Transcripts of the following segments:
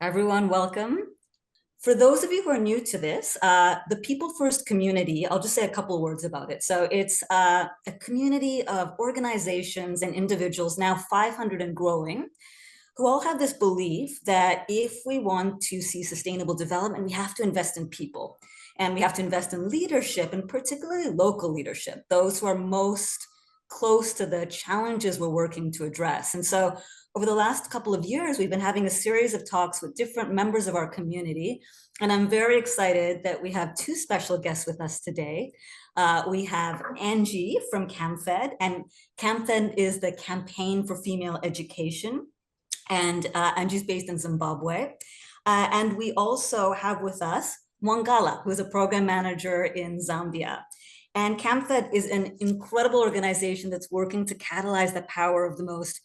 Everyone, welcome. For those of you who are new to this, the People First community, I'll just say a couple words about it. So it's a community of organizations and individuals, now 500 and growing, who all have this belief that if we want to see sustainable development, we have to invest in people. And we have to invest in leadership, and particularly local leadership, those who are most close to the challenges we're working to address. And so over the last couple of years, we've been having a series of talks with different members of our community. And I'm very excited that we have two special guests with us today. We have Angie from CAMFED, and CAMFED is the Campaign for Female Education. And Angie's based in Zimbabwe. And we also have with us Mwangala, who is a program manager in Zambia. And CAMFED is an incredible organization that's working to catalyze the power of the most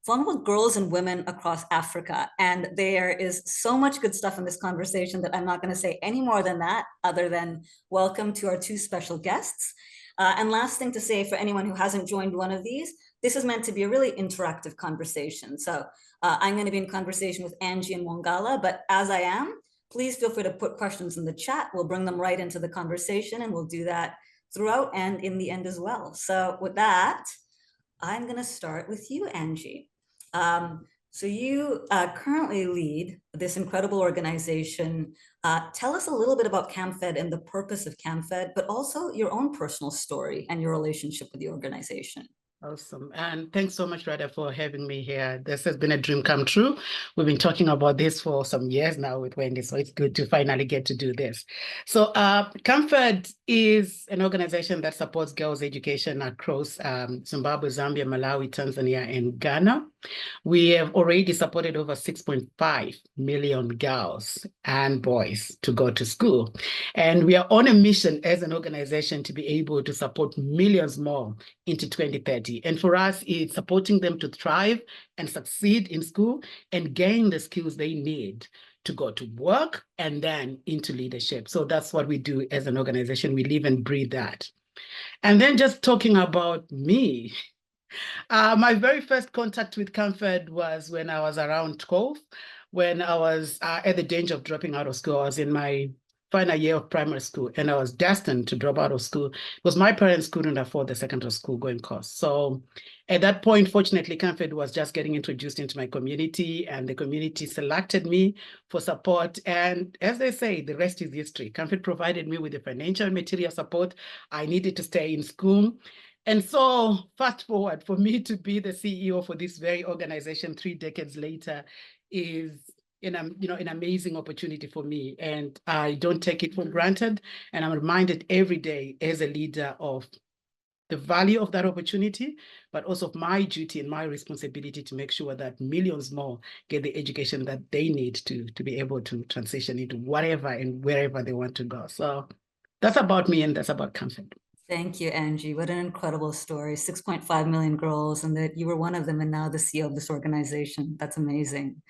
vulnerable girls and women across Africa. And there is so much good stuff in this conversation that I'm not going to say any more than that, other than welcome to our two special guests. And last thing to say for anyone who hasn't joined one of these, this is meant to be a really interactive conversation. So I'm going to be in conversation with Angie and Mwangala, but as I am, please feel free to put questions in the chat. We'll bring them right into the conversation, and we'll do that throughout and in the end as well. So with that, I'm going to start with you, Angie. So you currently lead this incredible organization. Tell us a little bit about CAMFED and the purpose of CAMFED, but also your own personal story and your relationship with the organization. Awesome. And thanks so much, Rada, for having me here. This has been a dream come true. We've been talking about this for some years now with Wendy, so it's good to finally get to do this. So CAMFED is an organization that supports girls' education across Zimbabwe, Zambia, Malawi, Tanzania, and Ghana. We have already supported over 6.5 million girls and boys to go to school. And we are on a mission as an organization to be able to support millions more into 2030. And for us, it's supporting them to thrive and succeed in school and gain the skills they need to go to work and then into leadership. So that's what we do as an organization. We live and breathe that. And then just talking about me, my very first contact with CAMFED was when I was around 12, when I was at the danger of dropping out of school. I was in my final year of primary school, and I was destined to drop out of school because my parents couldn't afford the secondary school going cost. So at that point, fortunately, CAMFED was just getting introduced into my community, and the community selected me for support. And as they say, the rest is history. CAMFED provided me with the financial and material support I needed to stay in school. And so fast forward, for me to be the CEO for this very organization 3 decades later is an amazing opportunity for me. And I don't take it for granted. And I'm reminded every day as a leader of the value of that opportunity, but also of my duty and my responsibility to make sure that millions more get the education that they need to be able to transition into whatever and wherever they want to go. So that's about me, and that's about CAMFED. Thank you, Angie. What an incredible story. 6.5 million girls, and that you were one of them and now the CEO of this organization. That's amazing.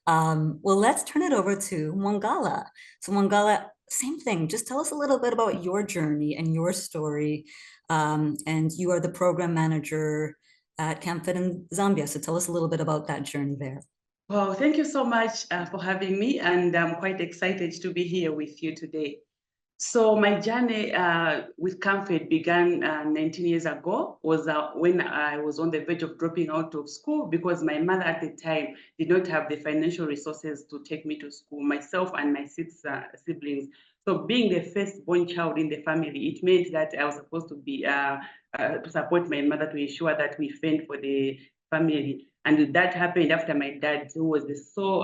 Well, let's turn it over to Mwangala. So Mwangala, same thing. Just tell us a little bit about your journey and your story. And you are the program manager at CAMFED in Zambia. So tell us a little bit about that journey there. Well, thank you so much for having me. And I'm quite excited to be here with you today. So my journey with CAMFED began 19 years ago, was when I was on the verge of dropping out of school because my mother at the time did not have the financial resources to take me to school, myself and my 6 siblings. So being the firstborn child in the family, it meant that I was supposed to be to support my mother to ensure that we fend for the family. And that happened after my dad, who was the sole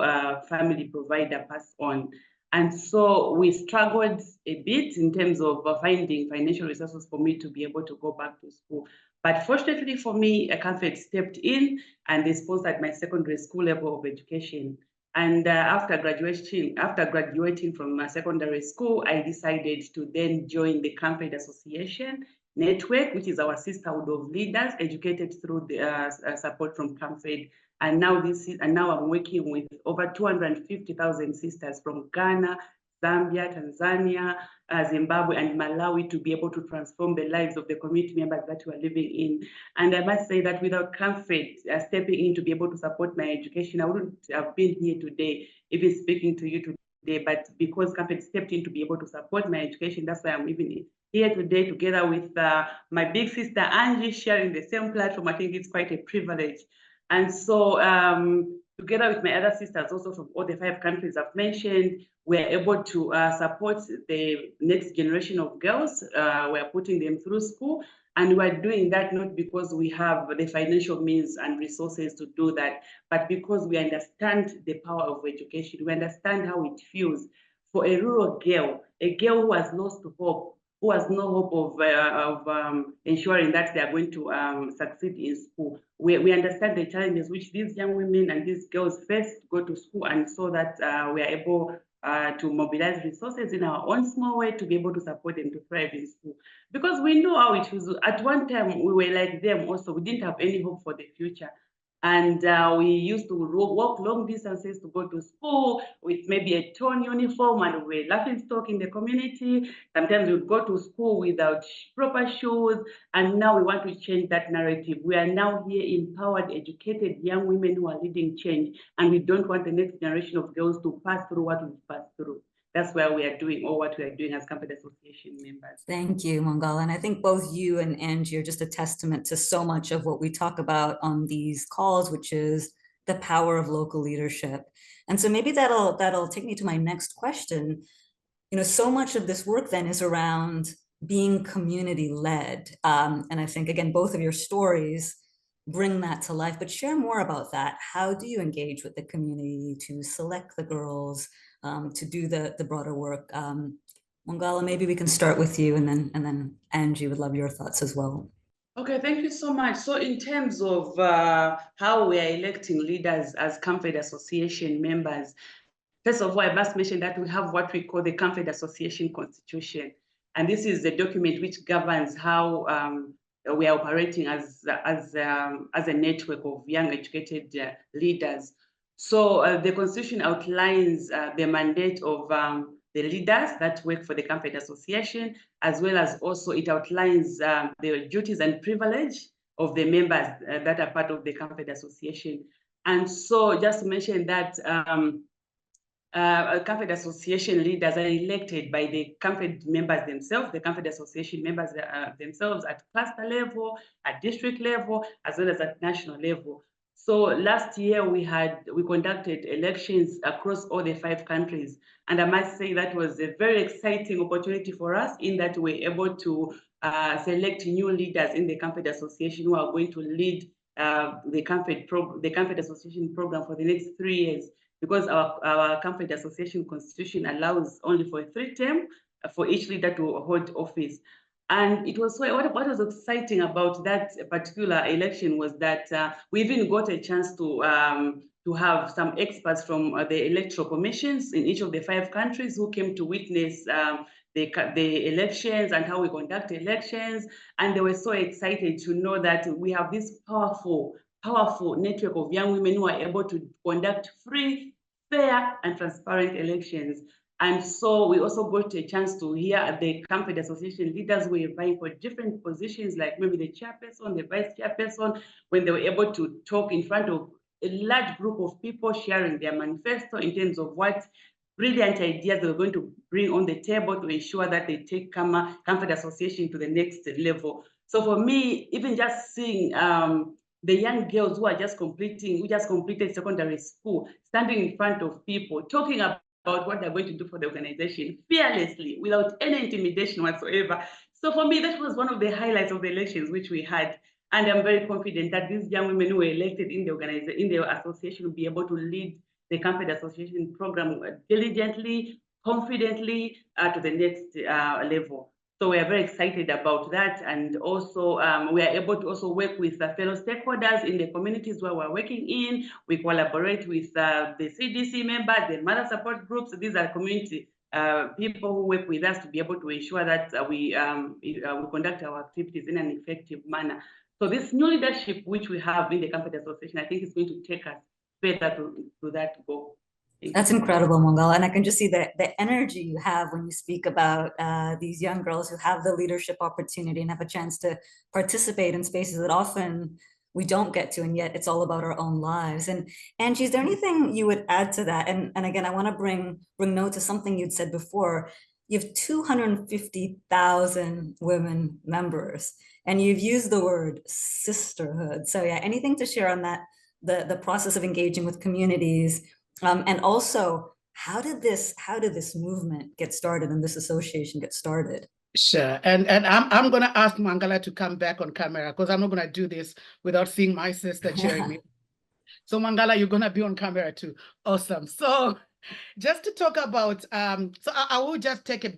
family provider, passed on. And so we struggled a bit in terms of finding financial resources for me to be able to go back to school. But fortunately for me, CAMFED stepped in and they sponsored my secondary school level of education. And after graduating from my secondary school, I decided to then join the CAMFED Association Network, which is our sisterhood of leaders educated through the support from CAMFED. And now I'm working with over 250,000 sisters from Ghana, Zambia, Tanzania, Zimbabwe, and Malawi to be able to transform the lives of the community members that we are living in. And I must say that without Comfort stepping in to be able to support my education, I wouldn't have been here today, even speaking to you today. But because Comfort stepped in to be able to support my education, that's why I'm even here today together with my big sister Angie, sharing the same platform. I think it's quite a privilege. And so together with my other sisters also from all the 5 countries I've mentioned, we're able to support the next generation of girls. We're putting them through school, and we're doing that not because we have the financial means and resources to do that, but because we understand the power of education. We understand how it feels for a rural girl, a girl who has lost hope, who has no hope of ensuring that they are going to succeed in school. We understand the challenges which these young women and these girls face to go to school, and so that we are able to mobilize resources in our own small way to be able to support them to thrive in school. Because we know how it was. At one time, we were like them also. We didn't have any hope for the future. And we used to walk long distances to go to school with maybe a torn uniform, and we're laughing stock in the community. Sometimes we would go to school without proper shoes. And now we want to change that narrative. We are now here empowered, educated young women who are leading change. And we don't want the next generation of girls to pass through what we've passed through. That's why we are doing all what we are doing as Comfort Association members. Thank you, Mwangala. And I think both you and Angie are just a testament to so much of what we talk about on these calls, which is the power of local leadership. And so maybe that'll take me to my next question. You know, so much of this work then is around being community-led. And I think, again, both of your stories bring that to life, but share more about that. How do you engage with the community to select the girls, to do the broader work? Mwangala, maybe we can start with you, and then Angie, would love your thoughts as well. Okay, thank you so much. So in terms of how we are electing leaders as Comfort Association members, first of all, I must mention that we have what we call the Comfort Association Constitution. And this is the document which governs how we are operating as a network of young educated leaders. So the Constitution outlines the mandate of the leaders that work for the Comfort Association, as well as also it outlines the duties and privilege of the members that are part of the Comfort Association. And so just to mention that Comfort Association leaders are elected by the Comfort members themselves, the Comfort Association members themselves at cluster level, at district level, as well as at national level. So last year we conducted elections across all the 5 countries. And I must say that was a very exciting opportunity for us, in that we were able to select new leaders in the Comfort Association who are going to lead the Comfort Association program for the next 3 years. Because our Comfort Association Constitution allows only for a 3-term for each leader to hold office. And it was what was exciting about that particular election was that we even got a chance to have some experts from the electoral commissions in each of the 5 countries who came to witness the elections and how we conduct elections. And they were so excited to know that we have this powerful network of young women who are able to conduct free, fair, and transparent elections. And so we also got a chance to hear the Comfort Association leaders who were vying for different positions, like maybe the chairperson, the vice chairperson, when they were able to talk in front of a large group of people, sharing their manifesto in terms of what brilliant ideas they were going to bring on the table to ensure that they take Comfort Association to the next level. So for me, even just seeing the young girls who just completed secondary school, standing in front of people, talking about what they're going to do for the organization fearlessly, without any intimidation whatsoever. So for me, that was one of the highlights of the elections which we had. And I'm very confident that these young women who were elected in the association will be able to lead the Comfort Association program diligently, confidently to the next level. So we are very excited about that. And also we are able to also work with fellow stakeholders in the communities where we're working in. We collaborate with the CDC members, the mother support groups. These are community people who work with us to be able to ensure that we conduct our activities in an effective manner. So this new leadership which we have in the Comfort Association, I think is going to take us further to that goal. That's incredible, Mwangala. And I can just see the energy you have when you speak about these young girls who have the leadership opportunity and have a chance to participate in spaces that often we don't get to, and yet it's all about our own lives. And Angie, is there anything you would add to that? And again, I want to bring note to something you'd said before. You have 250,000 women members, and you've used the word sisterhood. So yeah, anything to share on that, the process of engaging with communities, and also how did this movement get started and this association get started? Sure. And I'm going to ask Mwangala to come back on camera because I'm not going to do this without seeing my sister cheering me. So Mwangala, you're going to be on camera too. Awesome. So just to talk about, so I will just take a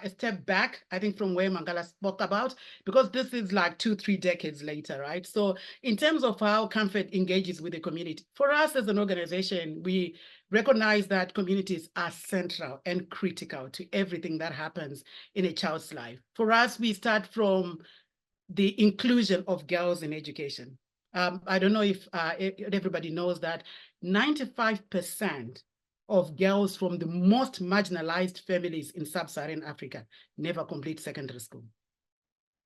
step back, I think, from where Mwangala spoke about, because this is like 2-3 decades later, right? So in terms of how Comfort engages with the community, for us as an organization, we recognize that communities are central and critical to everything that happens in a child's life. For us, we start from the inclusion of girls in education. I don't know if everybody knows that 95% of girls from the most marginalized families in sub-Saharan Africa never complete secondary school.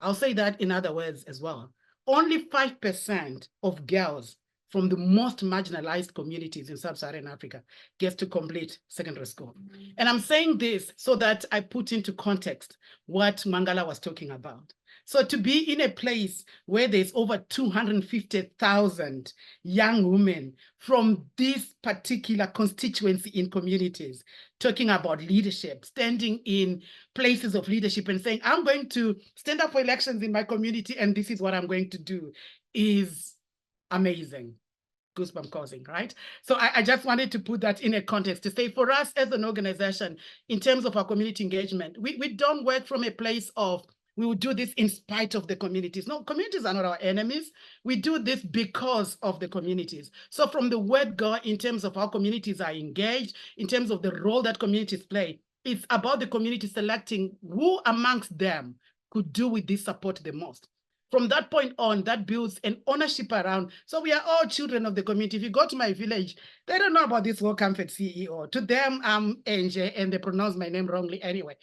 I'll say that in other words as well. Only 5% of girls from the most marginalized communities in sub-Saharan Africa gets to complete secondary school. And I'm saying this so that I put into context what Mwangala was talking about. So to be in a place where there's over 250,000 young women from this particular constituency in communities talking about leadership, standing in places of leadership and saying, I'm going to stand up for elections in my community and this is what I'm going to do, is amazing. Goosebump causing, right? So I just wanted to put that in a context to say, for us as an organization, in terms of our community engagement, we don't work from a place of, we will do this in spite of the communities. No, communities are not our enemies. We do this because of the communities. So from the word go, in terms of how communities are engaged, in terms of the role that communities play, it's about the community selecting who amongst them could do with this support the most. From that point on, that builds an ownership around. So we are all children of the community. If you go to my village, they don't know about this whole Comfort CEO. To them, I'm Angie, and they pronounce my name wrongly anyway.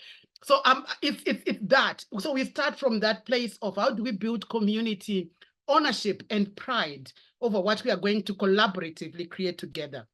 So it's that. So we start from that place of how do we build community ownership and pride over what we are going to collaboratively create together.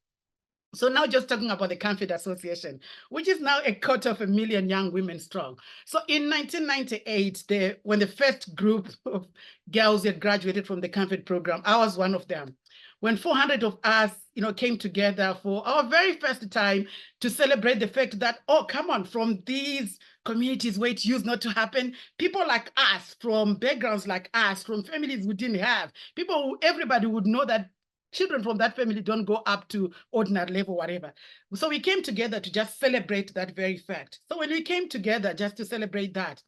So now just talking about the Comfort Association, which is now 250,000 young women strong. So in 1998, when the first group of girls had graduated from the Comfort program, I was one of them. When 400 of us, came together for our very first time to celebrate the fact that, oh, come on, from these communities where it used not to happen, people like us, from backgrounds like us, from families we didn't have, people who everybody would know that children from that family don't go up to ordinary level, whatever. So we came together to just celebrate that very fact. So when we came together just to celebrate that,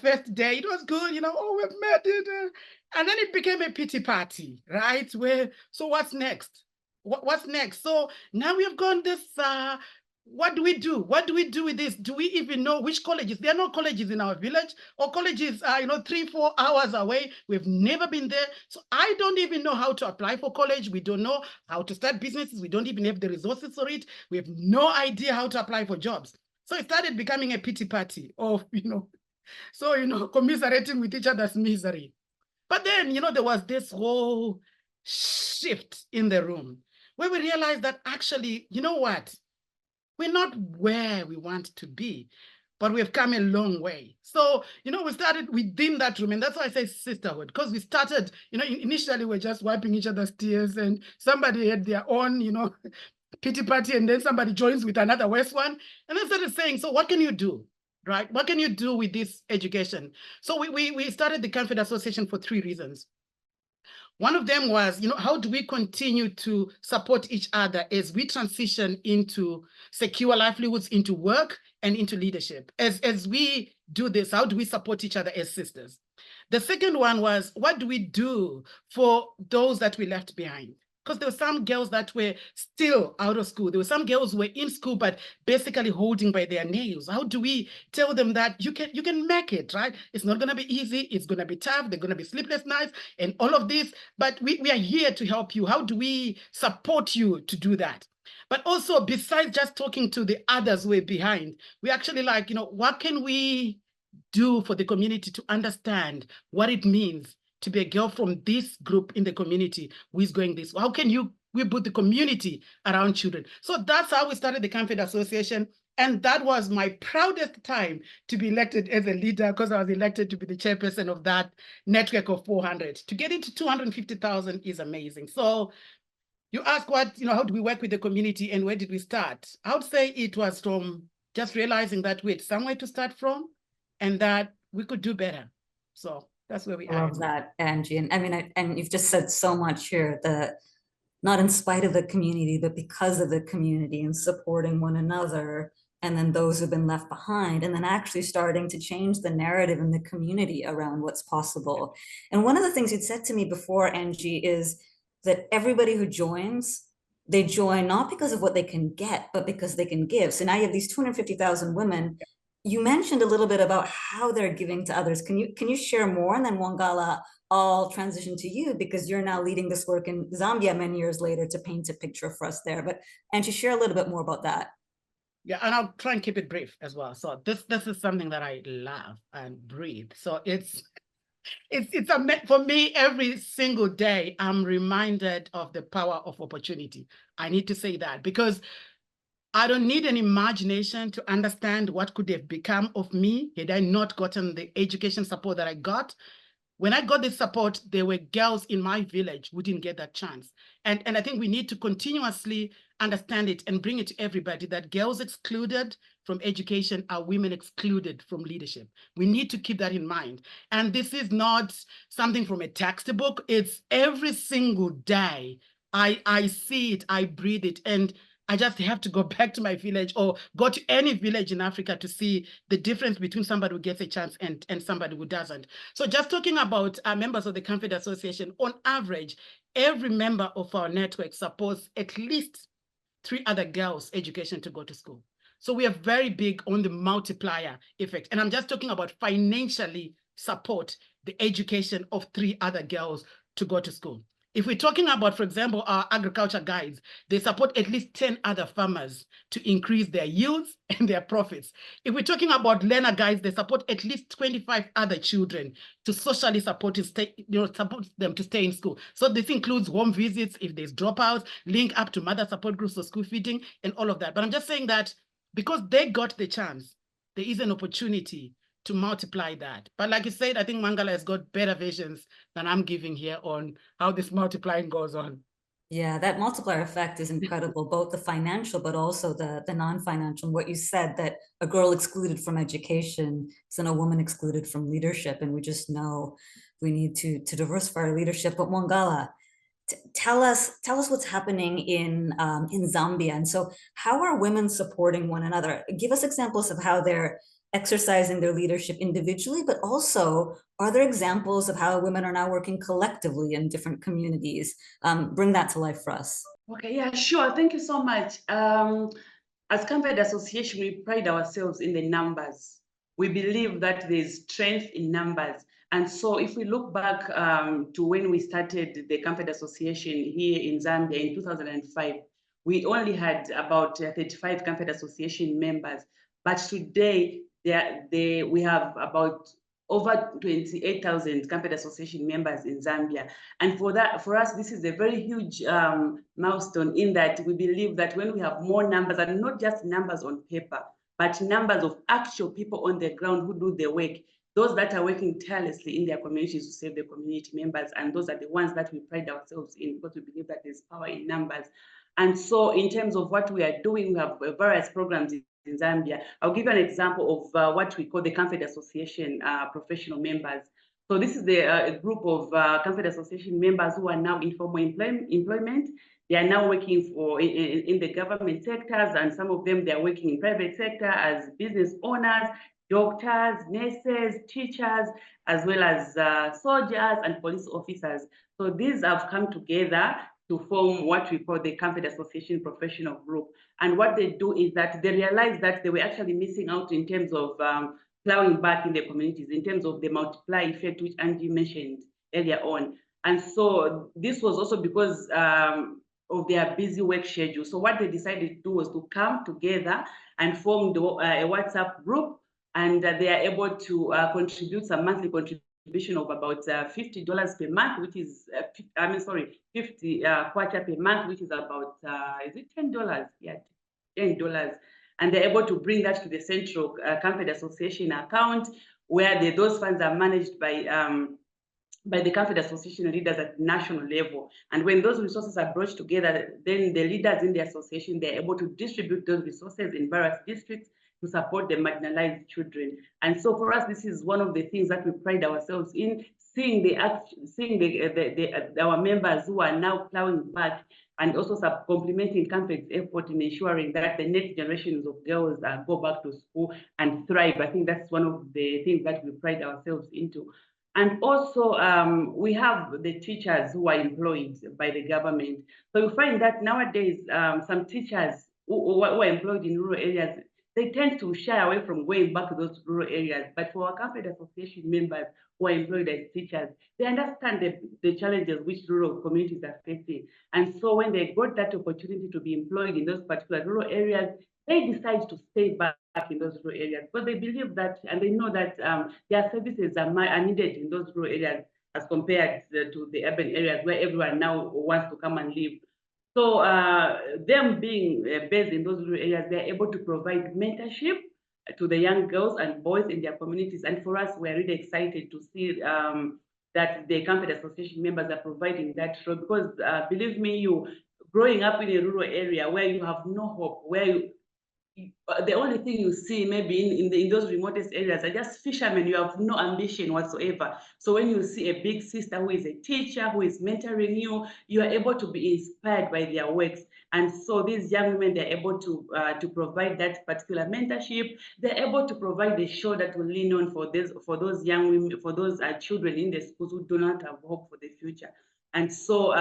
first day, it was good, oh, we've met it. And then it became a pity party, right? So what's next? What's next? So now we have gone this, what do we do? What do we do with this? Do we even know which colleges? There are no colleges in our village, or colleges are 3-4 hours away. We've never been there. So I don't even know how to apply for college. We don't know how to start businesses. We don't even have the resources for it. We have no idea how to apply for jobs. So it started becoming a pity party of, commiserating with each other's misery. But then, there was this whole shift in the room where we realized that actually, you know what? We're not where we want to be, but we've come a long way. So, we started within that room, and that's why I say sisterhood, because we started, initially we're just wiping each other's tears, and somebody had their own, pity party, and then somebody joins with another worse one, and they started saying, so what can you do, right? What can you do with this education? So we started the Comfort Association for 3 reasons. One of them was, how do we continue to support each other as we transition into secure livelihoods, into work, and into leadership? As we do this, how do we support each other as sisters? The second one was, what do we do for those that we left behind? Because there were some girls that were still out of school. There were some girls who were in school, but basically holding by their nails. How do we tell them that you can make it, right? It's not going to be easy. It's going to be tough. There are going to be sleepless nights and all of this. But we are here to help you. How do we support you to do that? But also, besides just talking to the others who are behind, we actually like, what can we do for the community to understand what it means to be a girl from this group in the community who is going this? How can we put the community around children? So that's how we started the Camfed Association. And that was my proudest time to be elected as a leader, because I was elected to be the chairperson of that network of 400. To get into 250,000 is amazing. So you ask how do we work with the community and where did we start? I would say it was from just realizing that we had somewhere to start from and that we could do better. So that's where we I are. love that, Angie. And I mean, and you've just said so much here that not in spite of the community, but because of the community and supporting one another, and then those who've been left behind, and then actually starting to change the narrative in the community around what's possible. And one of the things you'd said to me before, Angie, is that everybody who joins, they join not because of what they can get, but because they can give. So now you have these 250,000 women. You mentioned a little bit about how they're giving to others. Can you share more? And then Mwangala, I'll transition to you because you're now leading this work in Zambia many years later to paint a picture for us there. But Angie, share a little bit more about that. Yeah, and I'll try and keep it brief as well. So this is something that I love and breathe. So it's for me, every single day, I'm reminded of the power of opportunity. I need to say that because I don't need an imagination to understand what could have become of me had I not gotten the education support that I got. When I got this support, there were girls in my village who didn't get that chance. And I think we need to continuously understand it and bring it to everybody that girls excluded from education are women excluded from leadership. We need to keep that in mind. And this is not something from a textbook. It's every single day. I see it, I breathe it. And I just have to go back to my village or go to any village in Africa to see the difference between somebody who gets a chance and somebody who doesn't. So just talking about members of the Camfed Association, on average, every member of our network supports at least 3 other girls' education to go to school. So we are very big on the multiplier effect. And I'm just talking about financially support the education of 3 other girls to go to school. If we're talking about, for example, our agriculture guides, they support at least 10 other farmers to increase their yields and their profits. If we're talking about learner guides, they support at least 25 other children to socially support them to stay in school. So this includes home visits, if there's dropouts, link up to mother support groups for school feeding and all of that. But I'm just saying that because they got the chance, there is an opportunity to multiply that. But like you said, I think Mwangala has got better visions than I'm giving here on how this multiplying goes on. Yeah, that multiplier effect is incredible, both the financial, but also the non-financial. And what you said, that a girl excluded from education is then a woman excluded from leadership. And we just know we need to diversify our leadership. But Mwangala, tell us what's happening in Zambia. And so how are women supporting one another? Give us examples of how they're exercising their leadership individually, but also are there examples of how women are now working collectively in different communities? Bring that to life for us. Okay, yeah, sure. Thank you so much. As Camfed Association, we pride ourselves in the numbers. We believe that there's strength in numbers. And so if we look back to when we started the Camfed Association here in Zambia in 2005, we only had about 35 Camfed Association members. But today, we have about over 28,000 Camfed Association members in Zambia. And for us, this is a very huge milestone in that we believe that when we have more numbers, and not just numbers on paper, but numbers of actual people on the ground who do the work, those that are working tirelessly in their communities to serve the community members, and those are the ones that we pride ourselves in because we believe that there's power in numbers. And so in terms of what we are doing, we have various programs in Zambia. I'll give you an example of what we call the Camfed Association professional members. So this is a group of Camfed Association members who are now in formal employment. They are now working in the government sectors, and some of them, they are working in private sector as business owners, doctors, nurses, teachers, as well as soldiers and police officers. So these have come together to form what we call the Camfed Association Professional Group. And what they do is that they realize that they were actually missing out in terms of plowing back in the communities, in terms of the multiply effect, which Angie mentioned earlier on. And so this was also because of their busy work schedule. So what they decided to do was to come together and form a WhatsApp group, and they are able to contribute some monthly contribution of about $50 per month, which is 50 kwacha per month, which is about is it $10? Yeah, $10. And they're able to bring that to the Central Comfort Association account, where those funds are managed by the Comfort Association leaders at national level. And when those resources are brought together, then the leaders in the association, they're able to distribute those resources in various districts to support the marginalized children. And so for us, this is one of the things that we pride ourselves in, seeing our members who are now plowing back and also complementing Comfort's effort in ensuring that the next generations of girls go back to school and thrive. I think that's one of the things that we pride ourselves into. And also, we have the teachers who are employed by the government. So you find that nowadays, some teachers who are employed in rural areas, they tend to shy away from going back to those rural areas. But for our Comfort Association members who are employed as teachers, they understand the challenges which rural communities are facing. And so when they got that opportunity to be employed in those particular rural areas, they decide to stay back in those rural areas, because they believe that, and they know that their services are needed in those rural areas as compared to the urban areas where everyone now wants to come and live. So them being based in those rural areas, they're able to provide mentorship to the young girls and boys in their communities. And for us, we're really excited to see that the Comfort Association members are providing that role, because believe me, growing up in a rural area where you have no hope, where the only thing you see maybe in those remotest areas are just fishermen. You have no ambition whatsoever. So when you see a big sister who is a teacher, who is mentoring you, you are able to be inspired by their works. And so these young women, they're able to provide that particular mentorship. They're able to provide the show that will lean on for those young women, for those children in the schools who do not have hope for the future. And so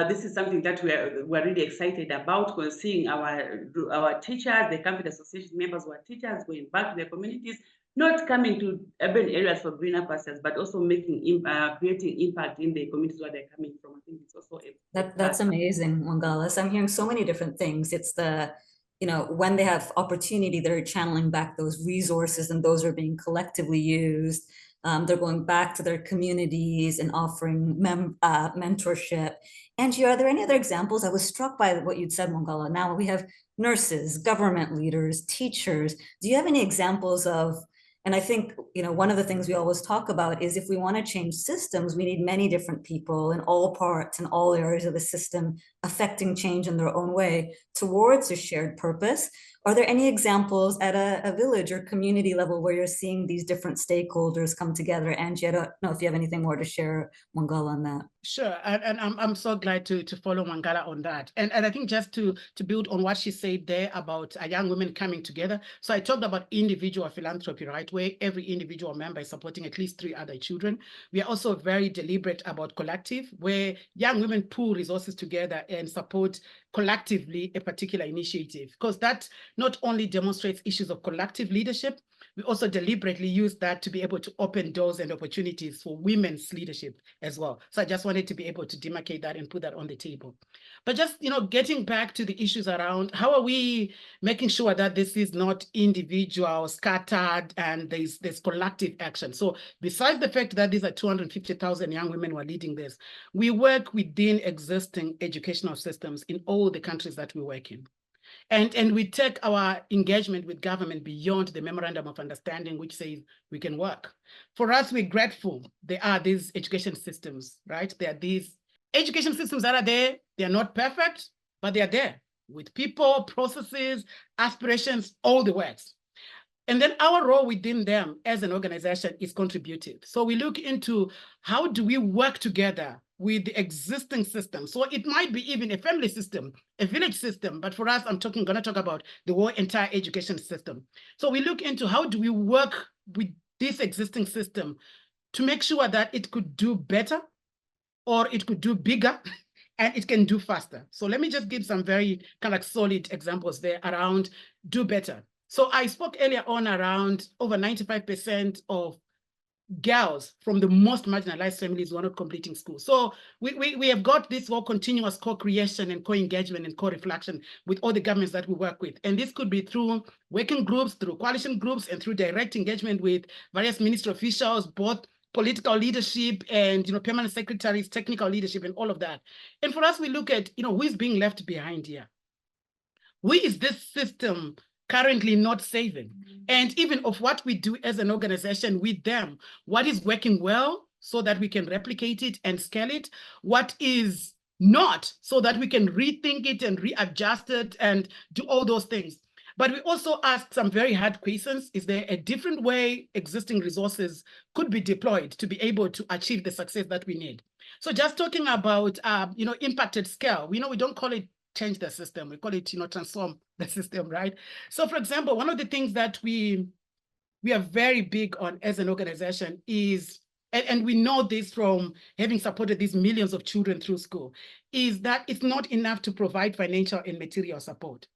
this is something that we're really excited about, because seeing our teachers, the Comfort Association members who are teachers, going back to their communities, not coming to urban areas for greener pastures, but also creating impact in the communities where they're coming from. I think it's also that's amazing, Mwangala. So I'm hearing so many different things. It's when they have opportunity, they're channeling back those resources, and those are being collectively used. They're going back to their communities and offering mentorship. Angie, are there any other examples? I was struck by what you'd said, Mwangala. Now we have nurses, government leaders, teachers. Do you have any examples of, and I think, one of the things we always talk about is if we want to change systems, we need many different people in all parts and all areas of the system affecting change in their own way towards a shared purpose. Are there any examples at a village or community level where you're seeing these different stakeholders come together? Angie, I don't know if you have anything more to share, Mwangala, on that. Sure, and I'm so glad to follow Mwangala on that. And I think just to build on what she said there about young women coming together. So I talked about individual philanthropy, right, where every individual member is supporting at least 3 other children. We are also very deliberate about collective, where young women pool resources together and support collectively a particular initiative, because that not only demonstrates issues of collective leadership, we also deliberately use that to be able to open doors and opportunities for women's leadership as well. So I just wanted to be able to demarcate that and put that on the table. But just, getting back to the issues around how are we making sure that this is not individual, scattered, and there's collective action. So besides the fact that these are 250,000 young women who are leading this, we work within existing educational systems in all the countries that we work in. And we take our engagement with government beyond the memorandum of understanding, which says we can work. For us, we're grateful there are these education systems, right? There are these education systems that are there. They are not perfect, but they are there with people, processes, aspirations, all the works. And then our role within them as an organization is contributive. So we look into how do we work together with the existing system. So it might be even a family system, a village system, but for us, I'm going to talk about the whole entire education system. So we look into how do we work with this existing system to make sure that it could do better, or it could do bigger, and it can do faster. So let me just give some very kind of solid examples there around do better. So I spoke earlier on around over 95% of girls from the most marginalized families who are not completing school. So we have got this whole continuous co-creation and co-engagement and co-reflection with all the governments that we work with. And this could be through working groups, through coalition groups, and through direct engagement with various ministry officials, both political leadership and permanent secretaries, technical leadership, and all of that. And for us, we look at who is being left behind here. Who is this system currently not saving? And even of what we do as an organization with them, what is working well so that we can replicate it and scale it? What is not, so that we can rethink it and readjust it and do all those things. But we also ask some very hard questions. Is there a different way existing resources could be deployed to be able to achieve the success that we need? So just talking about impact at scale, we don't call it change the system. We call it, transform the system, right? So for example, one of the things that we are very big on as an organization is, and we know this from having supported these millions of children through school, is that it's not enough to provide financial and material support.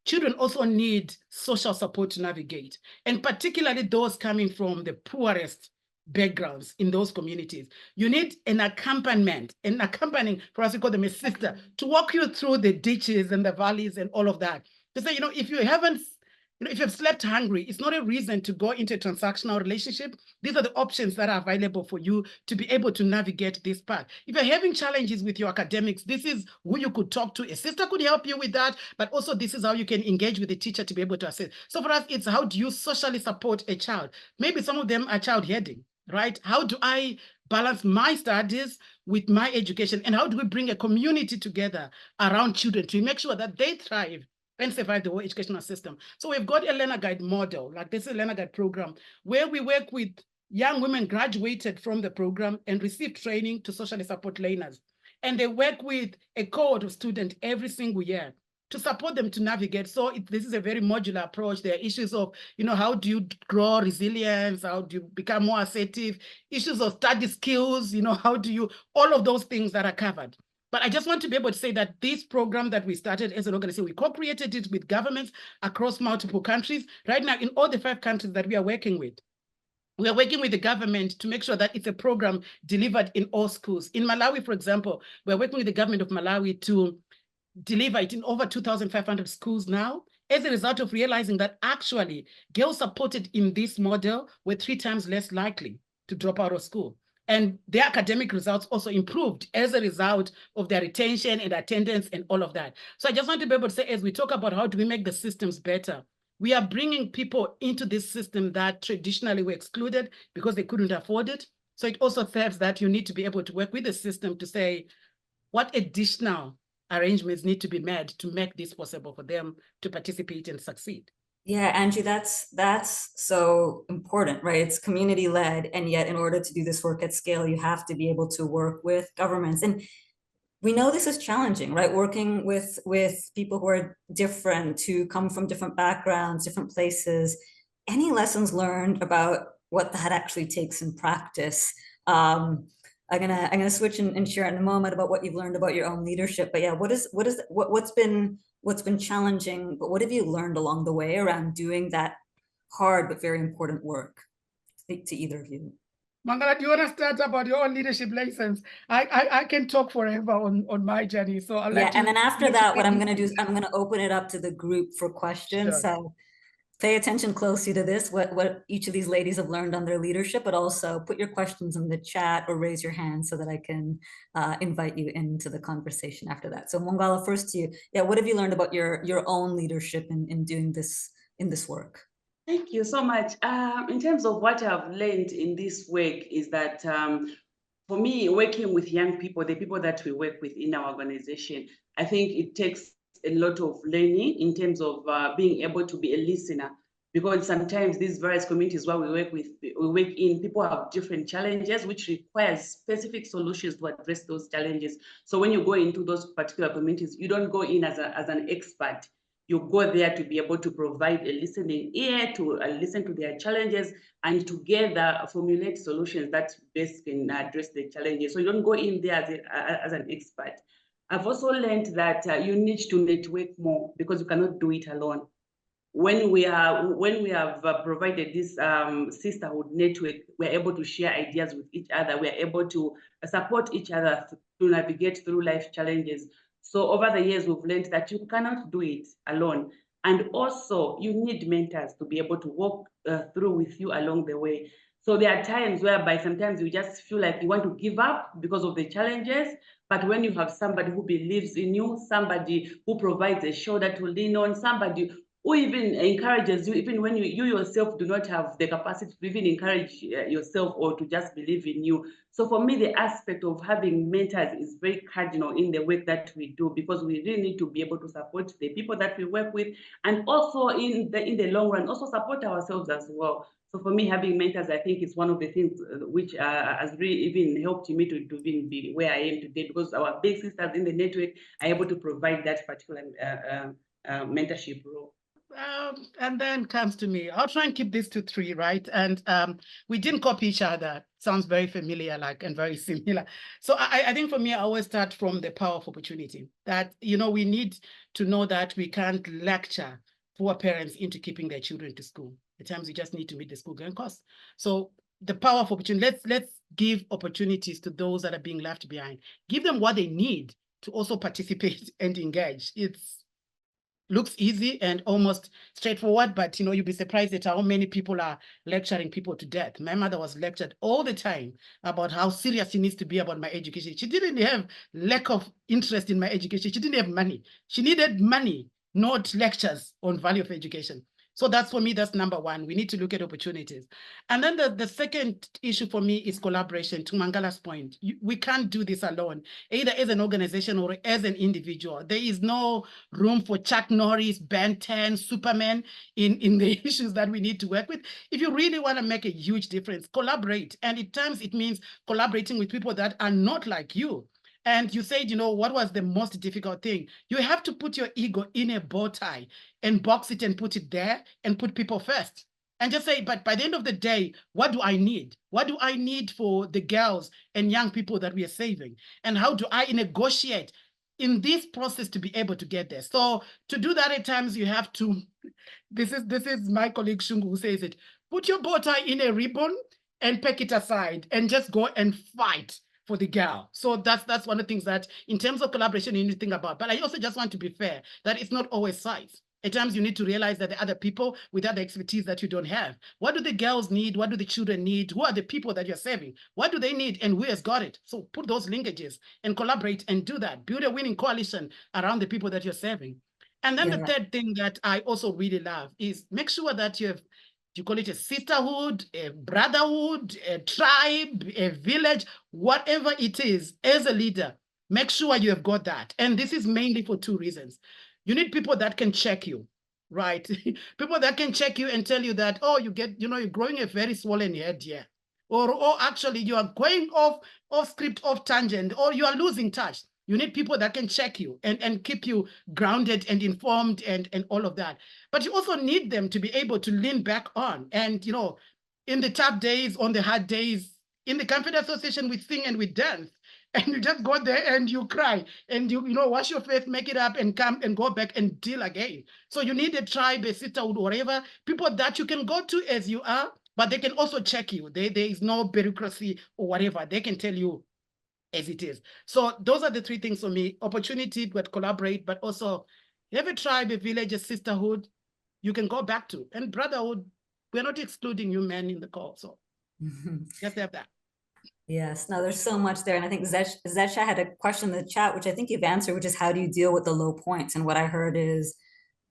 Children also need social support to navigate, and particularly those coming from the poorest backgrounds in those communities. You need an accompaniment, an accompanying, for us we call them a sister, to walk you through the ditches and the valleys and all of that. To say, if you haven't, if you've slept hungry, it's not a reason to go into a transactional relationship. These are the options that are available for you to be able to navigate this path. If you're having challenges with your academics, this is who you could talk to. A sister could help you with that, but also this is how you can engage with the teacher to be able to assess. So for us, it's how do you socially support a child? Maybe some of them are child-heading, right? How do I balance my studies with my education? And how do we bring a community together around children to make sure that they thrive and survive the whole educational system? So we've got a learner guide model, like this is a learner guide program, where we work with young women graduated from the program and received training to socially support learners. And they work with a cohort of students every single year to support them to navigate. So this is a very modular approach. There are issues of, how do you grow resilience? How do you become more assertive? Issues of study skills, how do you, all of those things that are covered. But I just want to be able to say that this program that we started as an organization, we co-created it with governments across multiple countries. Right now, in all the 5 countries that we are working with, we are working with the government to make sure that it's a program delivered in all schools. In Malawi, for example, we're working with the government of Malawi to deliver it in over 2,500 schools now, as a result of realizing that actually girls supported in this model were 3 times less likely to drop out of school. And their academic results also improved as a result of their retention and attendance and all of that. So I just want to be able to say, as we talk about how do we make the systems better, we are bringing people into this system that traditionally were excluded because they couldn't afford it. So it also serves that you need to be able to work with the system to say, what additional arrangements need to be made to make this possible for them to participate and succeed. Yeah, Angie, that's so important, right? It's community led, and yet in order to do this work at scale, you have to be able to work with governments. And we know this is challenging, right? Working with people who are different, who come from different backgrounds, different places. Any lessons learned about what that actually takes in practice? I'm gonna switch and share in a moment about what you've learned about your own leadership. But yeah, what's been challenging, but what have you learned along the way around doing that hard but very important work? Speak to either of you. Mwangala, do you want to start about your own leadership lessons? I can talk forever on my journey. So I'll let you. And then after that, what I'm going to do is I'm going to open it up to the group for questions. Sure. So pay attention closely to this, what each of these ladies have learned on their leadership, but also put your questions in the chat or raise your hand so that I can invite you into the conversation after that. So Mwangala, first to you. Yeah, what have you learned about your own leadership in doing this, in this work? Thank you so much. In terms of what I've learned in this work is that for me, working with young people, the people that we work with in our organization, I think it takes a lot of learning in terms of being able to be a listener, because sometimes these various communities where we work in, people have different challenges, which requires specific solutions to address those challenges. So when you go into those particular communities, you don't go in as an expert. You go there to be able to provide a listening ear, to listen to their challenges, and together formulate solutions that best can address the challenges. So you don't go in there as an expert. I've also learned that you need to network more because you cannot do it alone. when we have provided this sisterhood network, we're able to share ideas with each other. We're able to support each other to navigate through life challenges. So over the years, we've learned that you cannot do it alone. And also, you need mentors to be able to walk through with you along the way. So there are times whereby sometimes you just feel like you want to give up because of the challenges. But when you have somebody who believes in you, somebody who provides a shoulder to lean on, somebody who even encourages you, even when you yourself do not have the capacity to even encourage yourself or to just believe in you. So for me, the aspect of having mentors is very cardinal in the work that we do, because we really need to be able to support the people that we work with, and also in the long run, also support ourselves as well. So for me, having mentors, I think, is one of the things which has really even helped me to even be where I am today, because our big sisters in the network are able to provide that particular mentorship role. And then comes to me. I'll try and keep this to 3, right? And we didn't copy each other. Sounds very familiar, and very similar. So I think for me, I always start from the power of opportunity. That, we need to know that we can't lecture poor parents into keeping their children to school. At times, you just need to meet the school going cost. So the power of opportunity. Let's give opportunities to those that are being left behind. Give them what they need to also participate and engage. Looks easy and almost straightforward, but you'd be surprised at how many people are lecturing people to death. My mother was lectured all the time about how serious she needs to be about my education. She didn't have lack of interest in my education. She didn't have money. She needed money, not lectures on value of education. So that's, for me, that's number 1. We need to look at opportunities. And then the second issue for me is collaboration. To Mwangala's point, we can't do this alone, either as an organization or as an individual. There is no room for Chuck Norris, Ben 10, Superman in the issues that we need to work with. If you really want to make a huge difference, collaborate. And at times it means collaborating with people that are not like you. And you said, what was the most difficult thing? You have to put your ego in a bow tie and box it and put it there and put people first. And just say, but by the end of the day, what do I need? What do I need for the girls and young people that we are saving? And how do I negotiate in this process to be able to get there? So to do that, at times you have to, this is my colleague Shungu who says it, put your bow tie in a ribbon and pack it aside and just go and fight for the girl. So that's one of the things that in terms of collaboration you need to think about. But I also just want to be fair that it's not always size. At times you need to realize that there are other people with other expertise that you don't have. What do the girls need? What do the children need? Who are the people that you're serving? What do they need? And who has got it? So put those linkages and collaborate and do that. Build a winning coalition around the people that you're serving. And then the third thing that I also really love is make sure that you call it a sisterhood, a brotherhood, a tribe, a village, whatever it is, as a leader, make sure you have got that. And this is mainly for 2 reasons. You need people that can check you, right? People that can check you and tell you that, oh, you're growing a very swollen head here. Or actually you are going off script, off tangent, or you are losing touch. You need people that can check you and keep you grounded and informed and all of that. But you also need them to be able to lean back on. And, in the tough days, on the hard days, in the Comfort Association, we sing and we dance. And you just go there and you cry and you wash your face, make it up and come and go back and deal again. So you need a tribe, a sisterhood, whatever, people that you can go to as you are, but they can also check you. There is no bureaucracy or whatever. They can tell you as it is. So those are the 3 things for me: opportunity, but collaborate, but also have a tribe, a village, a sisterhood you can go back to. And brotherhood, we're not excluding you men in the call. So just have that. Yes, no, there's so much there. And I think Zesha had a question in the chat, which I think you've answered, which is how do you deal with the low points? And what I heard is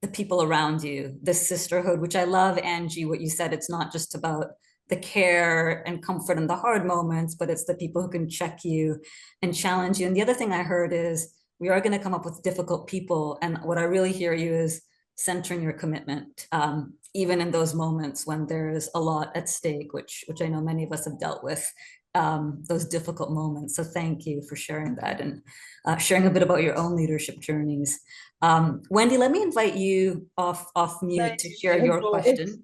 the people around you, the sisterhood, which I love, Angie, what you said, it's not just about the care and comfort in the hard moments, but it's the people who can check you and challenge you. And the other thing I heard is we are going to come up with difficult people. And what I really hear you is centering your commitment, even in those moments when there's a lot at stake, which I know many of us have dealt with, those difficult moments. So thank you for sharing that and sharing a bit about your own leadership journeys. Wendy, let me invite you off mute to share your question.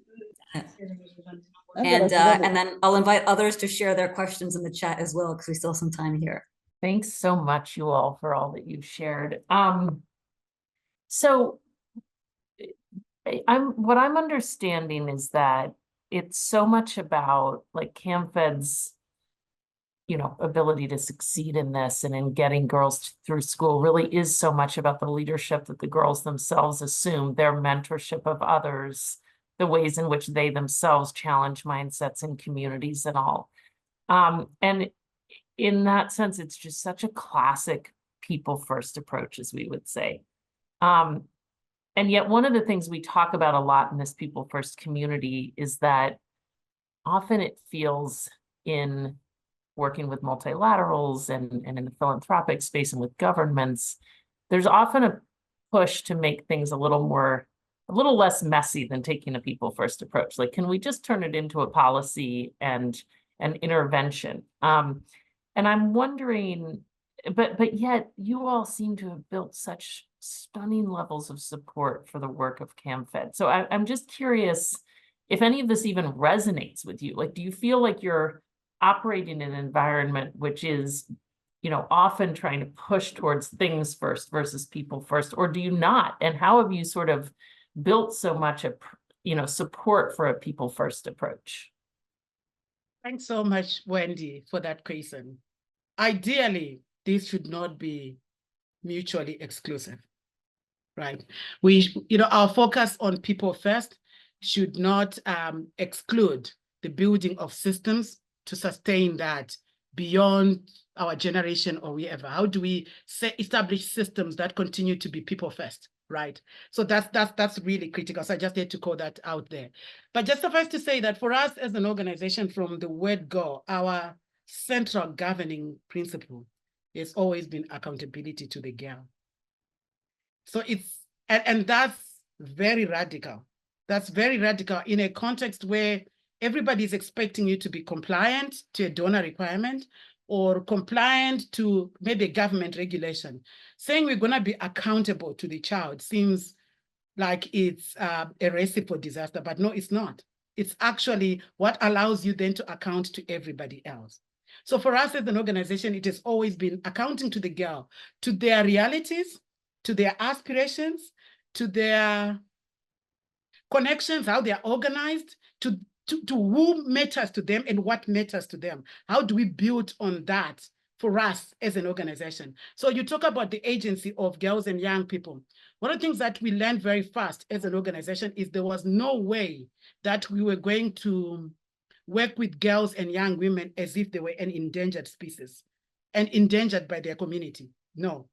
And then I'll invite others to share their questions in the chat as well, because we still have some time here. Thanks so much, you all, for all that you've shared. So what I'm understanding is that it's so much about like CamFed's, ability to succeed in this and in getting girls through school really is so much about the leadership that the girls themselves assume, their mentorship of others, the ways in which they themselves challenge mindsets in communities and all. And in that sense, it's just such a classic people first approach, as we would say. And yet one of the things we talk about a lot in this people first community is that often it feels in working with multilaterals and in the philanthropic space and with governments, there's often a push to make things a little less messy than taking a people first approach. Like, can we just turn it into a policy and an intervention? And I'm wondering, but yet you all seem to have built such stunning levels of support for the work of CamFed. So I'm just curious if any of this even resonates with you. Like, do you feel like you're operating in an environment which is, often trying to push towards things first versus people first, or do you not? And how have you sort of built so much support for a people first approach? Thanks so much, Wendy, for that question. Ideally, this should not be mutually exclusive, right? Our focus on people first should not exclude the building of systems to sustain that beyond our generation or wherever. How do we establish systems that continue to be people first, right? So that's really critical. So I just had to call that out there. But just suffice to say that for us as an organization from the word go, our central governing principle has always been accountability to the girl. So and that's very radical. That's very radical in a context where everybody is expecting you to be compliant to a donor requirement or compliant to maybe a government regulation. Saying we're going to be accountable to the child seems like it's a recipe for disaster, but no, it's not. It's actually what allows you then to account to everybody else. So for us as an organization, it has always been accounting to the girl, to their realities, to their aspirations, to their connections, how they're organized, to who matters to them and what matters to them. How do we build on that for us as an organization? So you talk about the agency of girls and young people. One of the things that we learned very fast as an organization is there was no way that we were going to work with girls and young women as if they were an endangered species and endangered by their community. No,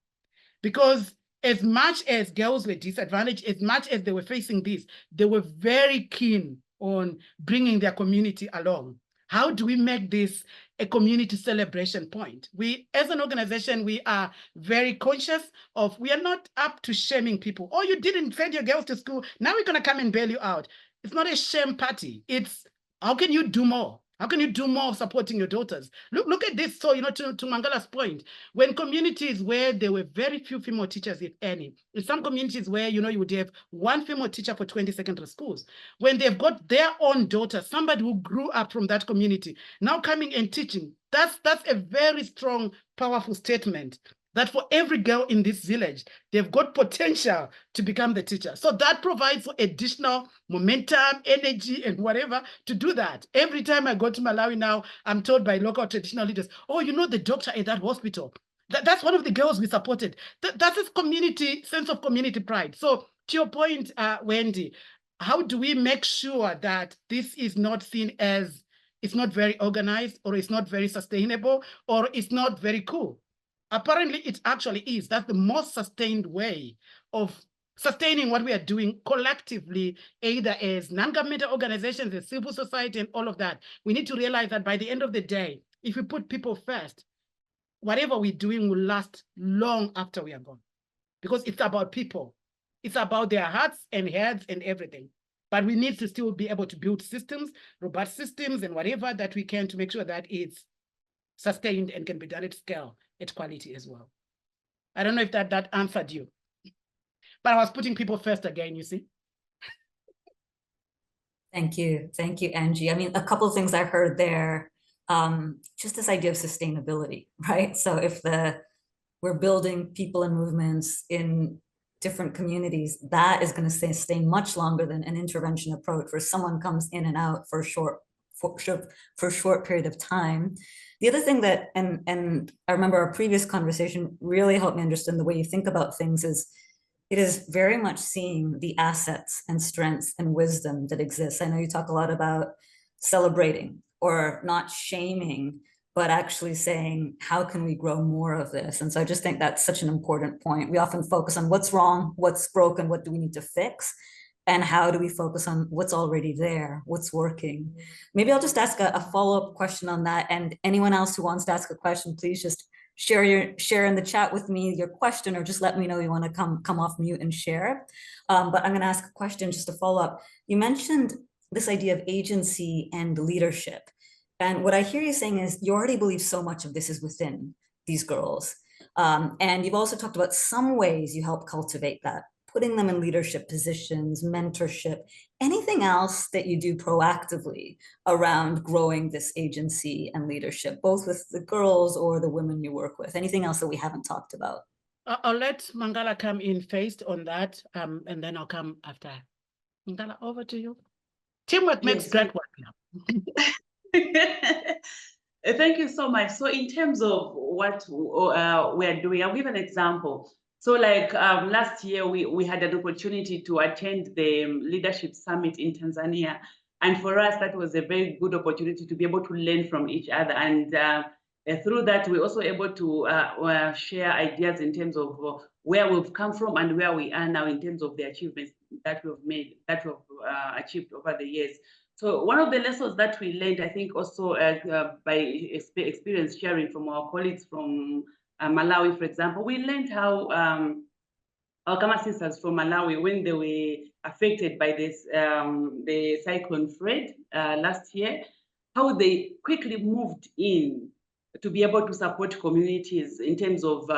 because as much as girls were disadvantaged, as much as they were facing this, they were very keen on bringing their community along. How do we make this a community celebration point? We, as an organization, we are very conscious of, we are not up to shaming people. Oh, you didn't send your girls to school, now we're gonna come and bail you out. It's not a shame party. It's, how can you do more? How can you do more supporting your daughters? Look at this. So, to Mwangala's point, when communities where there were very few female teachers, if any, in some communities where, you would have one female teacher for 20 secondary schools, when they've got their own daughter, somebody who grew up from that community, now coming and teaching, that's a very strong, powerful statement that for every girl in this village, they've got potential to become the teacher. So that provides for additional momentum, energy, and whatever to do that. Every time I go to Malawi now, I'm told by local traditional leaders, oh, the doctor at that hospital, that's one of the girls we supported. That's a community, sense of community pride. So to your point, Wendy, how do we make sure that this is not seen as, it's not very organized, or it's not very sustainable, or it's not very cool? Apparently, it actually is. That's the most sustained way of sustaining what we are doing collectively, either as non-governmental organizations, as civil society, and all of that. We need to realize that by the end of the day, if we put people first, whatever we're doing will last long after we are gone. Because it's about people. It's about their hearts and heads and everything. But we need to still be able to build systems, robust systems, and whatever that we can to make sure that it's sustained and can be done at scale, at quality as well. I don't know if that answered you, but I was putting people first again, you see. Thank you, Angie. I mean, a couple of things I heard there, just this idea of sustainability, right? So if we're building people and movements in different communities, that is going to stay much longer than an intervention approach where someone comes in and out for a short period of time. The other thing that, and I remember our previous conversation really helped me understand the way you think about things, is it is very much seeing the assets and strengths and wisdom that exists. I know you talk a lot about celebrating or not shaming, but actually saying, how can we grow more of this? And so I just think that's such an important point. We often focus on what's wrong, what's broken, what do we need to fix? And how do we focus on what's already there, what's working? Maybe I'll just ask a follow-up question on that. And anyone else who wants to ask a question, please just share in the chat with me your question, or just let me know you want to come off mute and share. But I'm going to ask a question just to follow up. You mentioned this idea of agency and leadership. And what I hear you saying is you already believe so much of this is within these girls. And you've also talked about some ways you help cultivate that, putting them in leadership positions, mentorship, anything else that you do proactively around growing this agency and leadership, both with the girls or the women you work with, anything else that we haven't talked about? I'll let Mwangala come in first on that, and then I'll come after. Mwangala, over to you. Teamwork makes great work now. Thank you so much. So in terms of what we're doing, I'll give an example. So like last year, we had an opportunity to attend the Leadership Summit in Tanzania. And for us, that was a very good opportunity to be able to learn from each other. And through that, we're also able to share ideas in terms of where we've come from and where we are now in terms of the achievements that we've made, that we've achieved over the years. So one of the lessons that we learned, I think also by experience sharing from our colleagues from Malawi, for example, we learned how our Kama sisters from Malawi, when they were affected by this the Cyclone Fred last year, how they quickly moved in to be able to support communities in terms of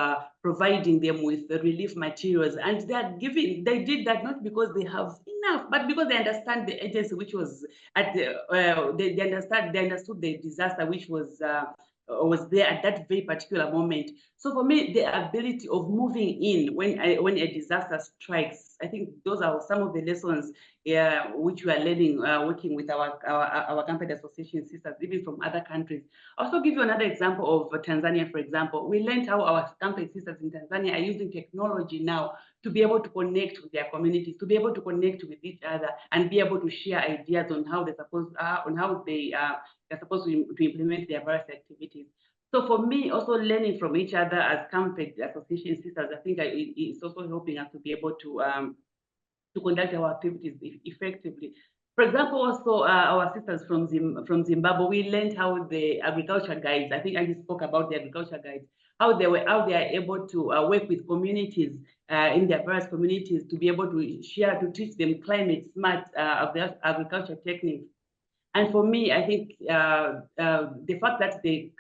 providing them with the relief materials. And they did that not because they have enough, but because they understand the agency which was at the, they understood the disaster which was there at that very particular moment. So for me, the ability of moving in when a disaster strikes, I think those are some of the lessons which we are learning working with our campus association sisters, even from other countries. I'll also give you another example of Tanzania, for example. We learned how our campus sisters in Tanzania are using technology now to be able to connect with their communities, to be able to connect with each other, and be able to share ideas on how they're supposed to implement their various activities. So for me, also learning from each other as campus association sisters, I think it's also helping us to be able to conduct our activities effectively. For example, also our sisters from Zimbabwe, we learned how the agriculture guides, I think Angie spoke about the agriculture guides, how they are able to work with communities in their various communities to be able to share, to teach them climate smart agriculture techniques. And for me, I think the fact that the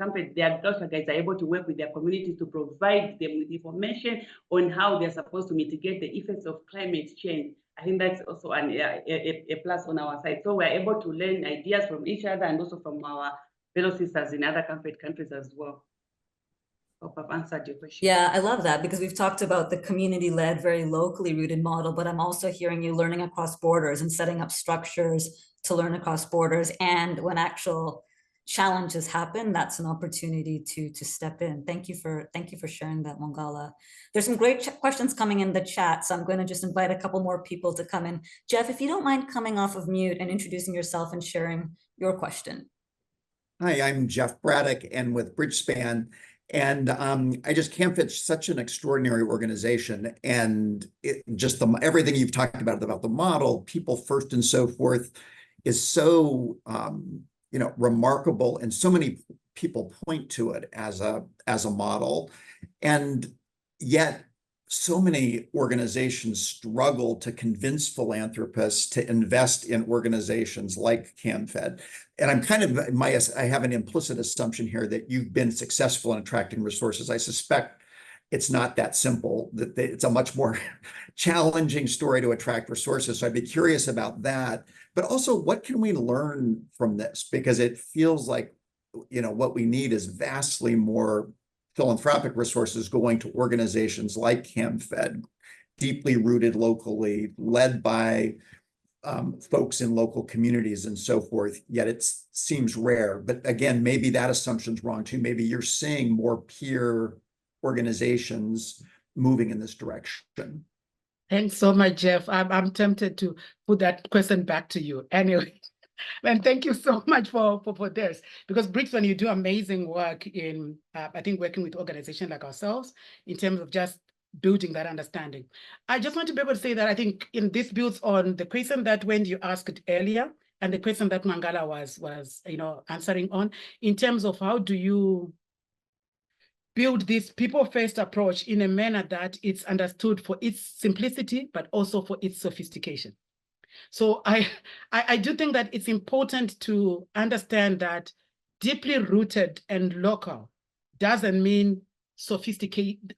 agriculture guides are able to work with their communities to provide them with information on how they're supposed to mitigate the effects of climate change, I think that's also a plus on our side. So we're able to learn ideas from each other and also from our fellow sisters in other countries as well. Hope I've answered your question. Yeah, I love that, because we've talked about the community-led, very locally rooted model, but I'm also hearing you learning across borders and setting up structures to learn across borders. And when actual challenges happen, that's an opportunity to step in. Thank you for sharing that, Mwangala. There's some great questions coming in the chat, so I'm going to just invite a couple more people to come in. Jeff, if you don't mind coming off of mute and introducing yourself and sharing your question. Hi, I'm Jeff Braddock, and with Bridgespan. And CAMFED's such an extraordinary organization, and everything you've talked about the model, people first and so forth, is so remarkable, and so many people point to it as a model, and yet so many organizations struggle to convince philanthropists to invest in organizations like CAMFED. And I have an implicit assumption here that you've been successful in attracting resources. I suspect it's not that simple, that it's a much more challenging story to attract resources. So I'd be curious about that. But also, what can we learn from this? Because it feels like, what we need is vastly more philanthropic resources going to organizations like CAMFED. deeply rooted locally, led by folks in local communities and so forth, yet it seems rare. But again, maybe that assumption's wrong too. Maybe you're seeing more peer organizations moving in this direction. Thanks so much, Jeff. I'm tempted to put that question back to you. Anyway, and thank you so much for this, because Brixton, you do amazing work in, I think, working with organizations like ourselves in terms of just building that understanding. I just want to be able to say that I think this builds on the question that Wendy you asked earlier, and the question that Mwangala was answering on, in terms of how do you build this people-first approach in a manner that it's understood for its simplicity, but also for its sophistication. So I do think that it's important to understand that deeply rooted and local doesn't mean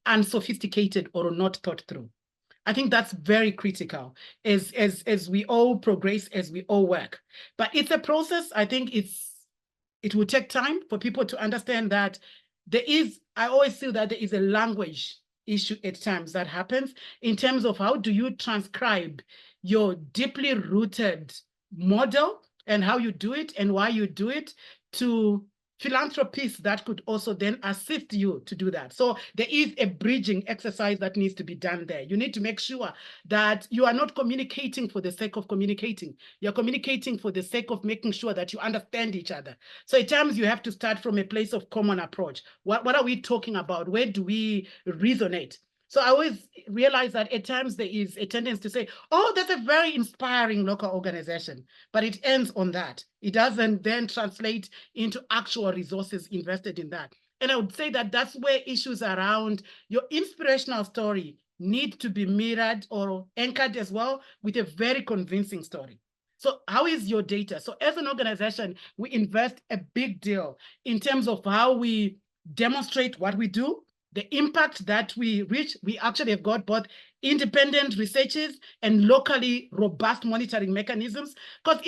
unsophisticated or not thought through. I think that's very critical as we all progress, as we all work. But it's a process. I think it will take time for people to understand that I always feel that there is a language issue at times that happens in terms of how do you transcribe your deeply rooted model and how you do it and why you do it to philanthropists that could also then assist you to do that. So there is a bridging exercise that needs to be done there. You need to make sure that you are not communicating for the sake of communicating. You're communicating for the sake of making sure that you understand each other. So at times you have to start from a place of common approach. What are we talking about? Where do we resonate? So I always realize that at times there is a tendency to say, oh, that's a very inspiring local organization, but it ends on that. It doesn't then translate into actual resources invested in that. And I would say that that's where issues around your inspirational story need to be mirrored or anchored as well with a very convincing story. So how is your data? So as an organization, we invest a big deal in terms of how we demonstrate what we do, the impact that we reach. We actually have got both independent researchers and locally robust monitoring mechanisms, because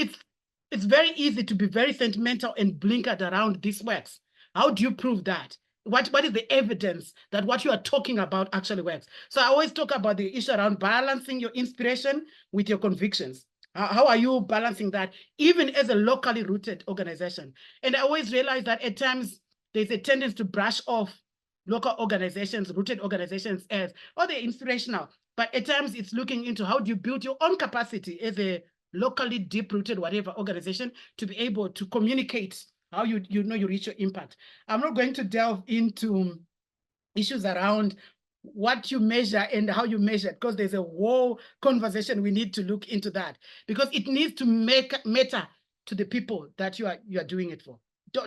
it's very easy to be very sentimental and blinkered around this works. How do you prove that? What is the evidence that what you are talking about actually works? So I always talk about the issue around balancing your inspiration with your convictions. How are you balancing that, even as a locally rooted organization? And I always realize that at times there's a tendency to brush off local organizations, rooted organizations as, oh, they're inspirational. But at times it's looking into how do you build your own capacity as a locally deep-rooted whatever organization to be able to communicate how you reach your impact. I'm not going to delve into issues around what you measure and how you measure it, because there's a whole conversation we need to look into that, because it needs to matter to the people that you are doing it for.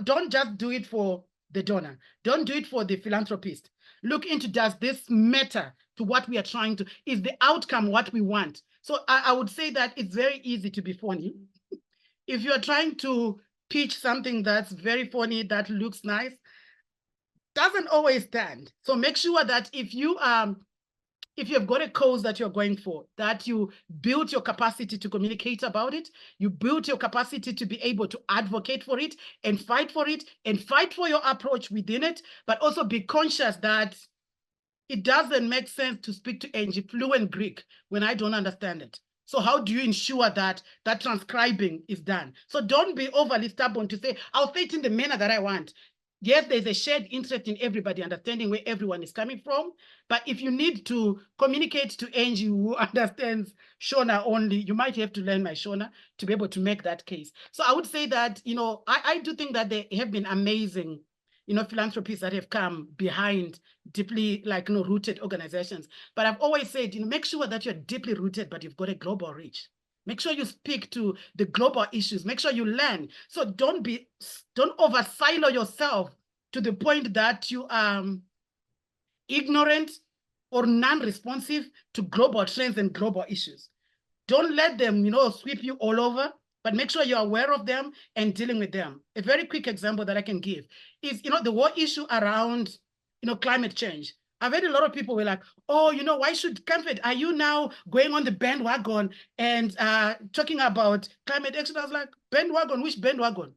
Don't just do it for the donor. Don't do it for the philanthropist. Look into, does this matter to what we are trying to, is the outcome what we want? So I would say that it's very easy to be funny. If you're trying to pitch something that's very funny, that looks nice, doesn't always stand. So make sure that if you have got a cause that you're going for, that you build your capacity to communicate about it, you build your capacity to be able to advocate for it and fight for your approach within it, but also be conscious that it doesn't make sense to speak to Angie fluent Greek when I don't understand it. So how do you ensure that that transcribing is done? So don't be overly stubborn to say, I'll say it in the manner that I want. Yes, there's a shared interest in everybody understanding where everyone is coming from. But if you need to communicate to Angie who understands Shona only, you might have to learn my Shona to be able to make that case. So I would say that, I do think that there have been amazing, philanthropies that have come behind deeply rooted organizations. But I've always said, make sure that you're deeply rooted, but you've got a global reach. Make sure you speak to the global issues. Make sure you learn. So don't over silo yourself to the point that you are ignorant or non-responsive to global trends and global issues. Don't let them, sweep you all over, but make sure you're aware of them and dealing with them. A very quick example that I can give is, the whole issue around, climate change. I've heard a lot of people were like, oh, why should Comfort, are you now going on the bandwagon and talking about climate action? I was like, bandwagon, which bandwagon?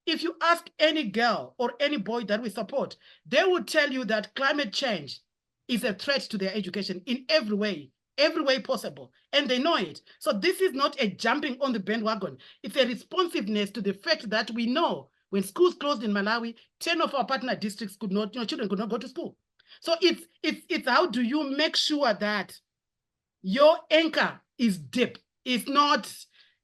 If you ask any girl or any boy that we support, they would tell you that climate change is a threat to their education in every way. every way possible, and they know it. So this is not a jumping on the bandwagon. It's a responsiveness to the fact that we know when schools closed in Malawi, 10 of our partner districts could not, children could not go to school. So it's how do you make sure that your anchor is deep, it's not,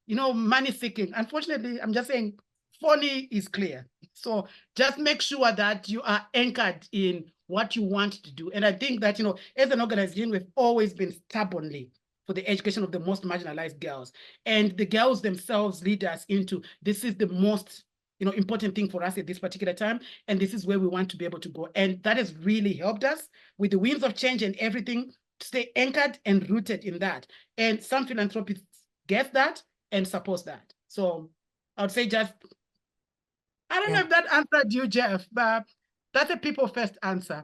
money seeking. Unfortunately, I'm just saying, funny is clear. So just make sure that you are anchored in what you want to do. And I think that, as an organization, we've always been stubbornly for the education of the most marginalized girls. And the girls themselves lead us into, this is the most, important thing for us at this particular time. And this is where we want to be able to go. And that has really helped us with the winds of change and everything, to stay anchored and rooted in that. And some philanthropists get that and support that. So I would say just, I don't know if that answered you, Jeff, but that's a people first answer.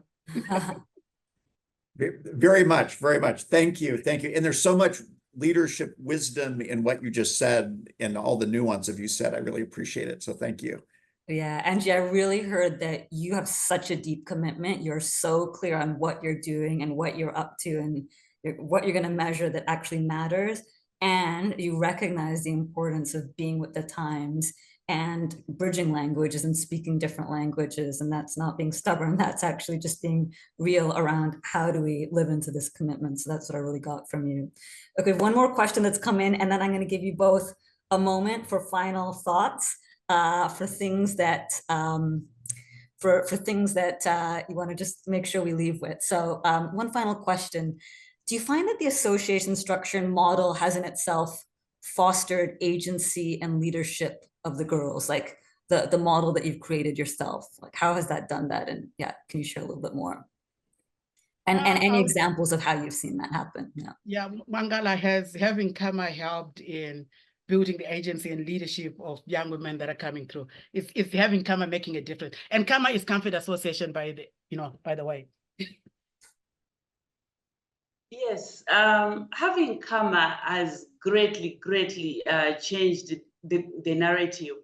Very much, very much. Thank you. Thank you. And there's so much leadership wisdom in what you just said and all the nuance of you said. I really appreciate it. So thank you. Yeah, Angie, I really heard that you have such a deep commitment. You're so clear on what you're doing and what you're up to and what you're going to measure that actually matters. And you recognize the importance of being with the times and bridging languages and speaking different languages. And that's not being stubborn. That's actually just being real around how do we live into this commitment. So that's what I really got from you. Okay, one more question that's come in, and then I'm going to give you both a moment for final thoughts. For things that for things that you want to just make sure we leave with. So one final question. Do you find that the association structure and model has in itself fostered agency and leadership of the girls, like the model that you've created yourself? Like, how has that done that? And yeah, can you share a little bit more? And any examples of how you've seen that happen? Yeah, Mwangala having Kama helped in building the agency and leadership of young women that are coming through. It's having Kama making a difference. And Kama is Comfort Association by the way. Yes, Having Kama has greatly changed the narrative.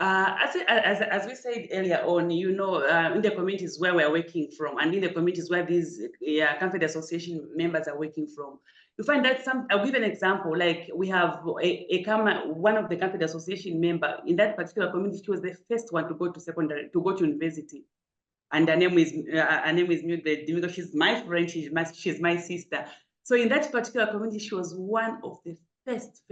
As we said earlier on, in the communities where we're working from and in the communities where these Comfort Association members are working from, you find that I'll give an example, like we have one of the Comfort Association member in that particular community. She was the first one to go to university. And her name is Murimirwa. She's my friend, she's my sister. So in that particular community, she was one of the first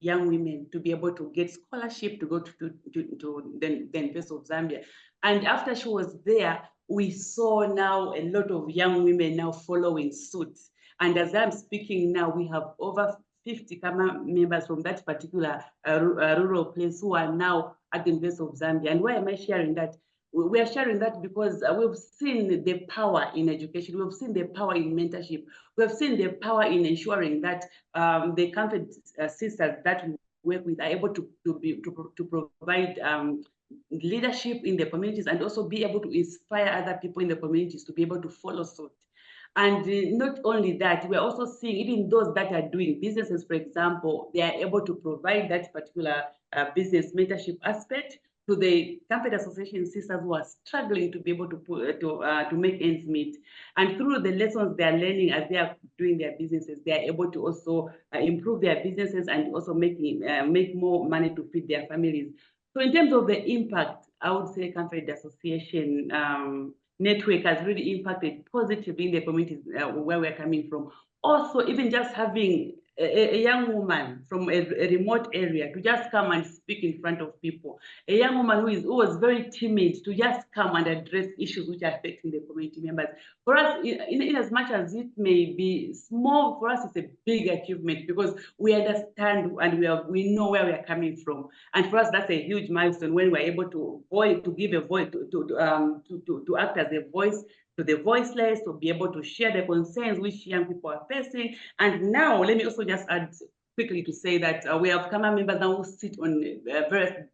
young women to be able to get scholarship to go to the University of Zambia. And after she was there, we saw now a lot of young women now following suit. And as I'm speaking now, we have over 50 Kama members from that particular rural place who are now at the University of Zambia. And why am I sharing that? We are sharing that because we've seen the power in education. We've seen the power in mentorship. We've seen the power in ensuring that the Comfort sisters that we work with are able to provide leadership in the communities and also be able to inspire other people in the communities to be able to follow suit. And not only that, we're also seeing even those that are doing businesses, for example, they are able to provide that particular business mentorship aspect to the Comfort Association sisters who are struggling to be able to make ends meet. And through the lessons they are learning as they are doing their businesses, they are able to also improve their businesses and also make more money to feed their families. So in terms of the impact, I would say Comfort Association network has really impacted positively in the communities where we're coming from. Also, even just having a young woman from a remote area to just come and speak in front of people, a young woman who was very timid to just come and address issues which are affecting the community members. For us, in as much as it may be small, for us it's a big achievement because we understand and we know where we are coming from. And for us, that's a huge milestone when we're able to give a voice, to act as a voice to the voiceless, to be able to share the concerns which young people are facing. And now, let me also just add quickly to say that we have Kama members now who sit on various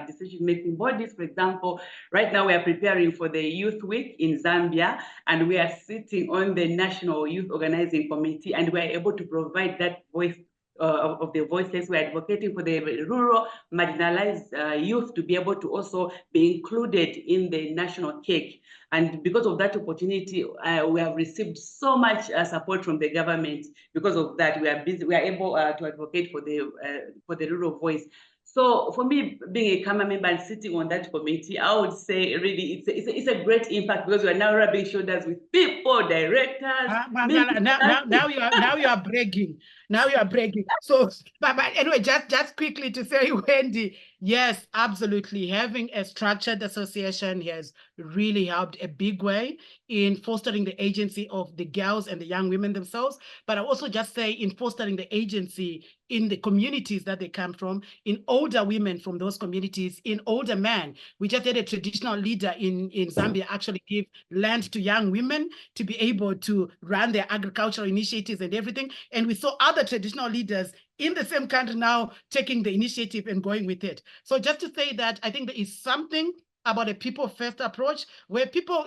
decision-making bodies. For example, right now we are preparing for the Youth Week in Zambia, and we are sitting on the National Youth Organizing Committee, and we are able to provide that voice of the voiceless. We're advocating for the rural marginalized youth to be able to also be included in the national cake. And because of that opportunity, we have received so much support from the government. Because of that, we are able to advocate for the rural voice. So for me, being a CAMA member and sitting on that committee, I would say really it's a great impact, because we are now rubbing shoulders with people, directors. Now you are bragging. Now you are bragging. So, but anyway, just quickly to say, Wendy, yes, absolutely. Having a structured association has really helped a big way in fostering the agency of the girls and the young women themselves. But I also just say in fostering the agency in the communities that they come from, in older women from those communities, in older men. We just had a traditional leader in Zambia actually give land to young women to be able to run their agricultural initiatives and everything. And we saw other traditional leaders in the same country now taking the initiative and going with it. So just to say that I think there is something about a people-first approach where people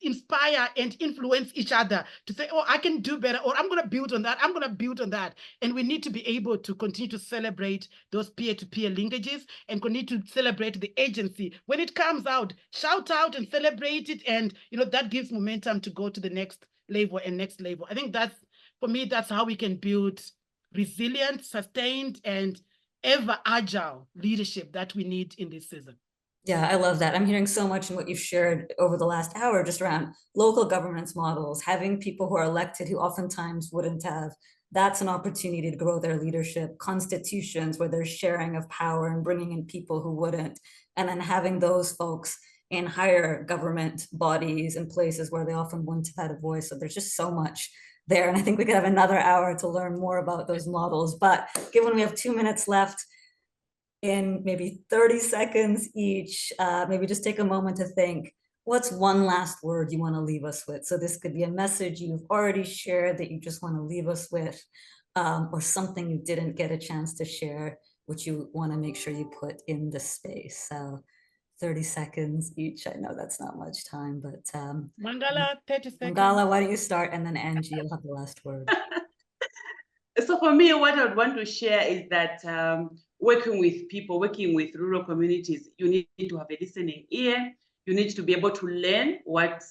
inspire and influence each other to say, oh, I can do better, or I'm going to build on that, I'm going to build on that. And we need to be able to continue to celebrate those peer-to-peer linkages and continue to celebrate the agency. When it comes out, shout out and celebrate it. And, that gives momentum to go to the next level and next level. I think that's, for me, that's how we can build resilient, sustained, and ever agile leadership that we need in this season. Yeah, I love that. I'm hearing so much in what you've shared over the last hour, just around local governance models, having people who are elected who oftentimes wouldn't have. That's an opportunity to grow their leadership, constitutions where there's sharing of power and bringing in people who wouldn't, and then having those folks in higher government bodies and places where they often wouldn't have had a voice. So there's just so much there. And I think we could have another hour to learn more about those models. But given we have 2 minutes left, in maybe 30 seconds each, maybe just take a moment to think, what's one last word you want to leave us with? So this could be a message you've already shared that you just want to leave us with, or something you didn't get a chance to share, which you want to make sure you put in the space. So 30 seconds each. I know that's not much time, but Mwangala, 30 seconds. Mwangala, why don't you start, and then Angie, you'll have the last word. So for me, what I would want to share is that working with people, working with rural communities, you need to have a listening ear. You need to be able to learn what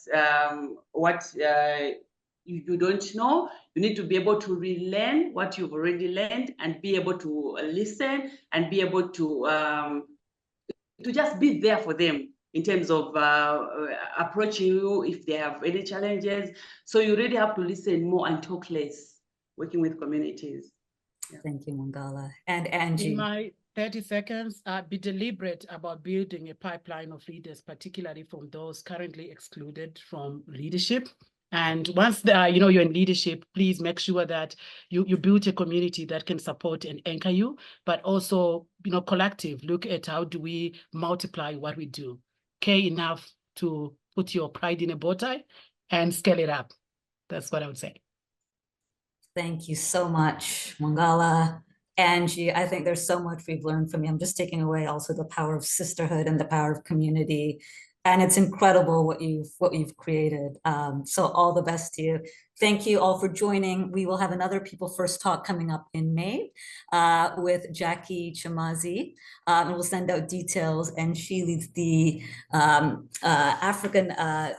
you don't know. You need to be able to relearn what you've already learned, and be able to listen and be able to just be there for them in terms of approaching you if they have any challenges. So you really have to listen more and talk less, working with communities. Yeah. Thank you, Mwangala. And Angie. In my 30 seconds, be deliberate about building a pipeline of leaders, particularly from those currently excluded from leadership. And once you're in leadership, please make sure that you build a community that can support and anchor you, but also, collective, look at how do we multiply what we do. Care enough to put your pride in a bow tie and scale it up. That's what I would say. Thank you so much, Mwangala. Angie, I think there's so much we've learned from you. I'm just taking away also the power of sisterhood and the power of community. And it's incredible what you've created. So all the best to you. Thank you all for joining. We will have another People First talk coming up in May with Jackie Chamazi, and we'll send out details. And she leads the African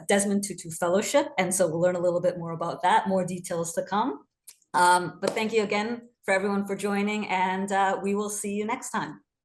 Desmond Tutu Fellowship. And so we'll learn a little bit more about that, more details to come. But thank you again for everyone for joining, and we will see you next time.